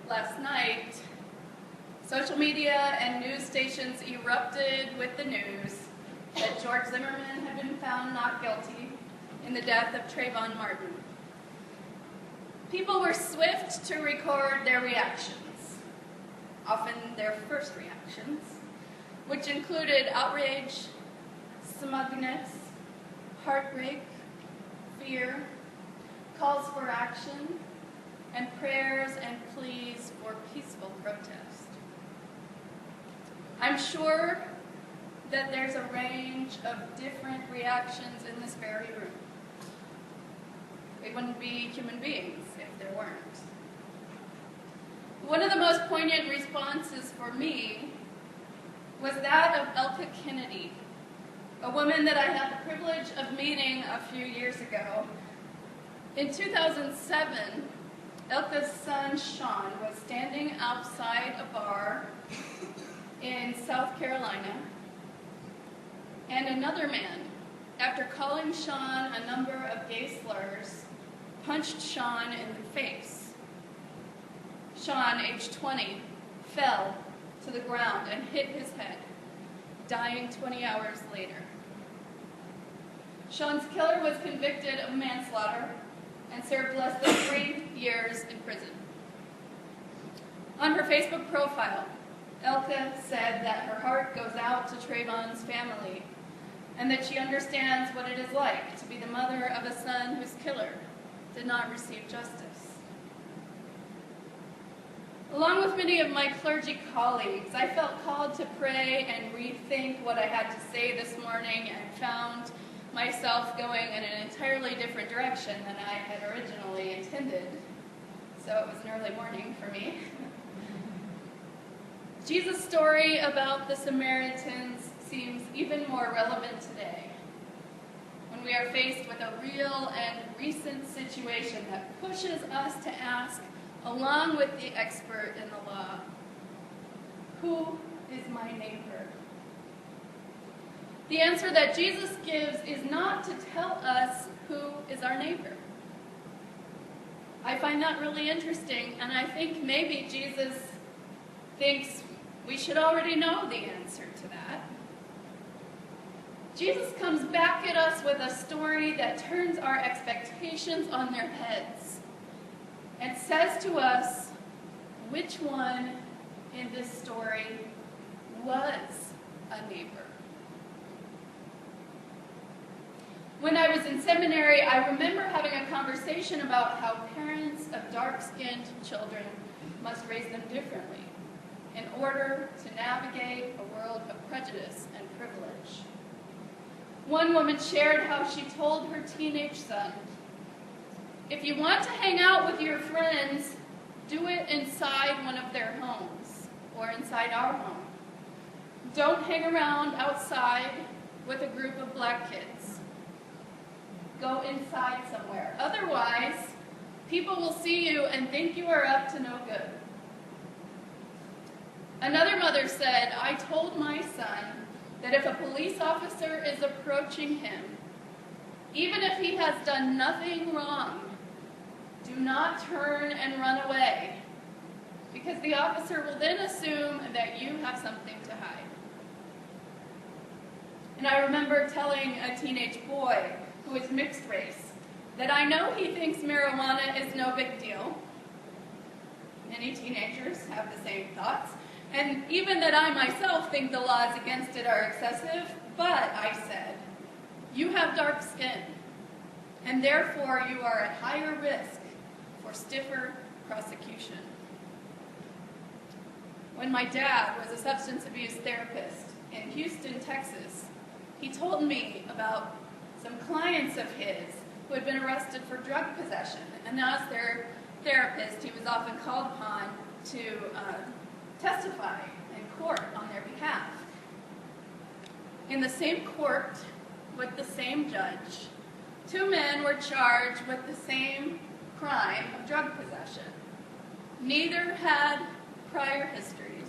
Last night, social media and news stations erupted with the news that George Zimmerman had been found not guilty in the death of Trayvon Martin. People were swift to record their reactions, often their first reactions, which included outrage, smugness, heartbreak, fear, calls for action, and prayers and pleas for peaceful protest. I'm sure that there's a range of different reactions in this very room. We wouldn't be human beings if there weren't. One of the most poignant responses for me was that of Elka Kennedy, a woman that I had the privilege of meeting a few years ago. In 2007, Elka's son, Sean, was standing outside a bar in South Carolina, and another man, after calling Sean a number of gay slurs, punched Sean in the face. Sean, age 20, fell to the ground and hit his head, dying 20 hours later. Sean's killer was convicted of manslaughter and served less than 3 years in prison. On her Facebook profile, Elka said that her heart goes out to Trayvon's family and that she understands what it is like to be the mother of a son whose killer did not receive justice. Along with many of my clergy colleagues, I felt called to pray and rethink what I had to say this morning and found myself going in an entirely different direction than I had originally intended. So it was an early morning for me. Jesus' story about the Samaritans seems even more relevant today, when we are faced with a real and recent situation that pushes us to ask, along with the expert in the law, who is my neighbor? The answer that Jesus gives is not to tell us who is our neighbor. I find that really interesting, and I think maybe Jesus thinks we should already know the answer to that. Jesus comes back at us with a story that turns our expectations on their heads and says to us which one in this story was a neighbor. When I was in seminary, I remember having a conversation about how parents of dark-skinned children must raise them differently in order to navigate a world of prejudice and privilege. One woman shared how she told her teenage son, "If you want to hang out with your friends, do it inside one of their homes or inside our home. Don't hang around outside with a group of black kids. Go inside somewhere. Otherwise, people will see you and think you are up to no good." Another mother said, "I told my son that if a police officer is approaching him, even if he has done nothing wrong, do not turn and run away, because the officer will then assume that you have something to hide." And I remember telling a teenage boy who is mixed race that I know he thinks marijuana is no big deal. Many teenagers have the same thoughts. And even that I myself think the laws against it are excessive, but I said, you have dark skin, and therefore you are at higher risk for stiffer prosecution. When my dad was a substance abuse therapist in Houston, Texas, he told me about some clients of his who had been arrested for drug possession, and as their therapist, he was often called upon to testify in court on their behalf. In the same court, with the same judge, 2 men were charged with the same crime of drug possession. Neither had prior histories.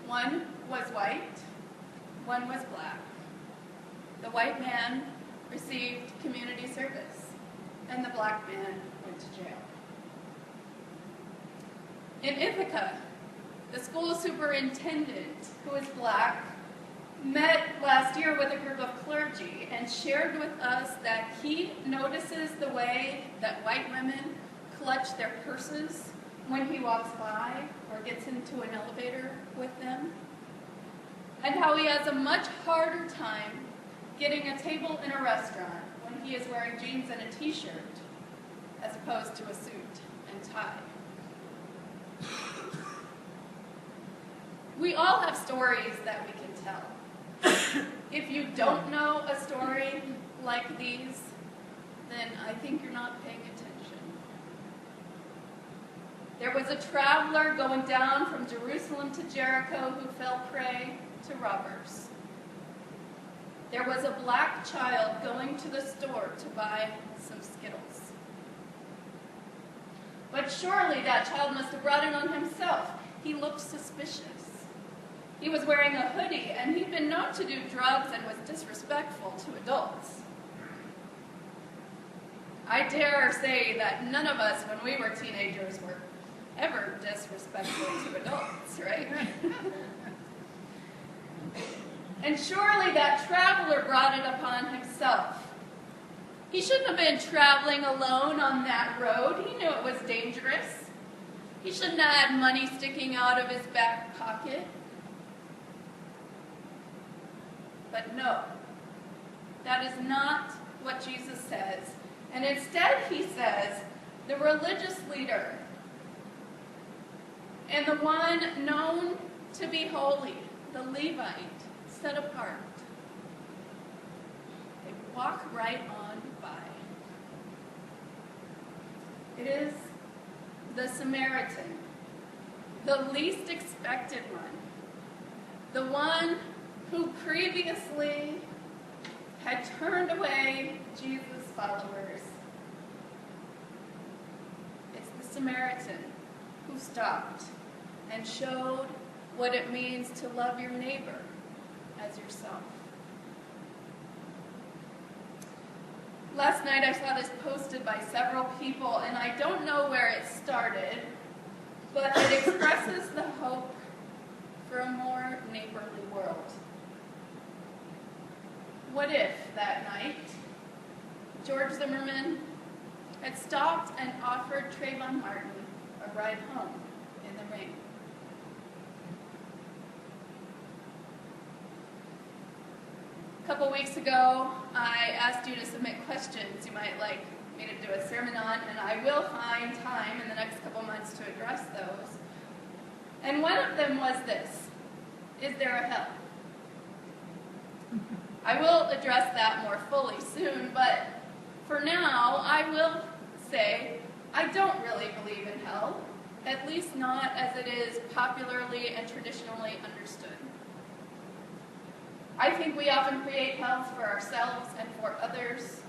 One was white, one was black. The white man received community service, and the black man went to jail. In Ithaca, the school superintendent, who is black, met last year with a group of clergy and shared with us that he notices the way that white women clutch their purses when he walks by or gets into an elevator with them, and how he has a much harder time getting a table in a restaurant when he is wearing jeans and a t-shirt as opposed to a suit and tie. We all have stories that we can tell. If you don't know a story like these, then I think you're not paying attention. There was a traveler going down from Jerusalem to Jericho who fell prey to robbers. There was a black child going to the store to buy some Skittles. But surely that child must have brought it on himself. He looked suspicious. He was wearing a hoodie, and he'd been known to do drugs and was disrespectful to adults. I dare say that none of us, when we were teenagers, were ever disrespectful to adults, right? And surely that traveler brought it upon himself. He shouldn't have been traveling alone on that road. He knew it was dangerous. He shouldn't have had money sticking out of his back pocket. But no, that is not what Jesus says. And instead he says, the religious leader and the one known to be holy, the Levite, set apart. They walk right on by. It is the Samaritan, the least expected one, the one who previously had turned away Jesus' followers. It's the Samaritan who stopped and showed what it means to love your neighbor as yourself. Last night I saw this posted by several people, and I don't know where it started, but it expresses the hope for a more neighborly world. What if that night George Zimmerman had stopped and offered Trayvon Martin a ride home in the rain? A couple weeks ago, I asked you to submit questions you might like me to do a sermon on, and I will find time in the next couple months to address those. And one of them was this: is there a hell? I will address that more fully soon, but for now, I will say I don't really believe in hell, at least not as it is popularly and traditionally understood. I think we often create hells for ourselves and for others,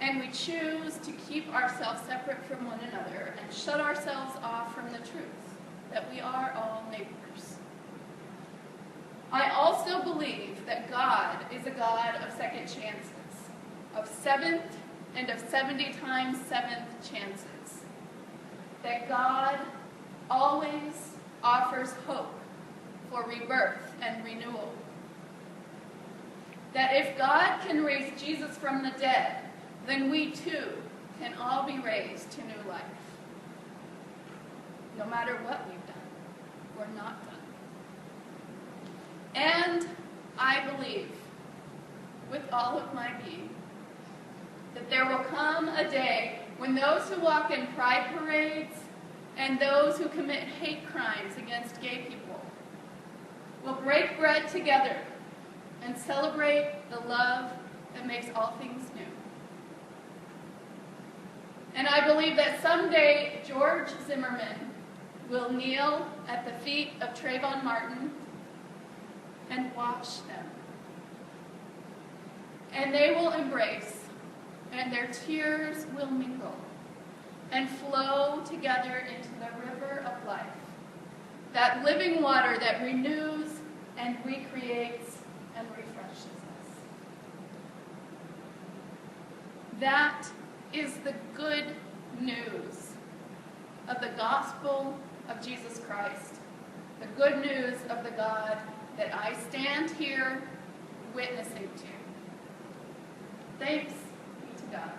and we choose to keep ourselves separate from one another and shut ourselves off from the truth that we are all neighbors. I also believe that God is a God of second chances, of seventh and of 70 times seventh chances. That God always offers hope for rebirth and renewal. That if God can raise Jesus from the dead, then we too can all be raised to new life. No matter what we've done or not done. And I believe, with all of my being, that there will come a day when those who walk in pride parades and those who commit hate crimes against gay people will break bread together and celebrate the love that makes all things new. And I believe that someday George Zimmerman will kneel at the feet of Trayvon Martin and watch them. And they will embrace, and their tears will mingle and flow together into the river of life, that living water that renews and recreates and refreshes us. That is the good news of the gospel of Jesus Christ, the good news of the God that I stand here witnessing to. Thanks be to God.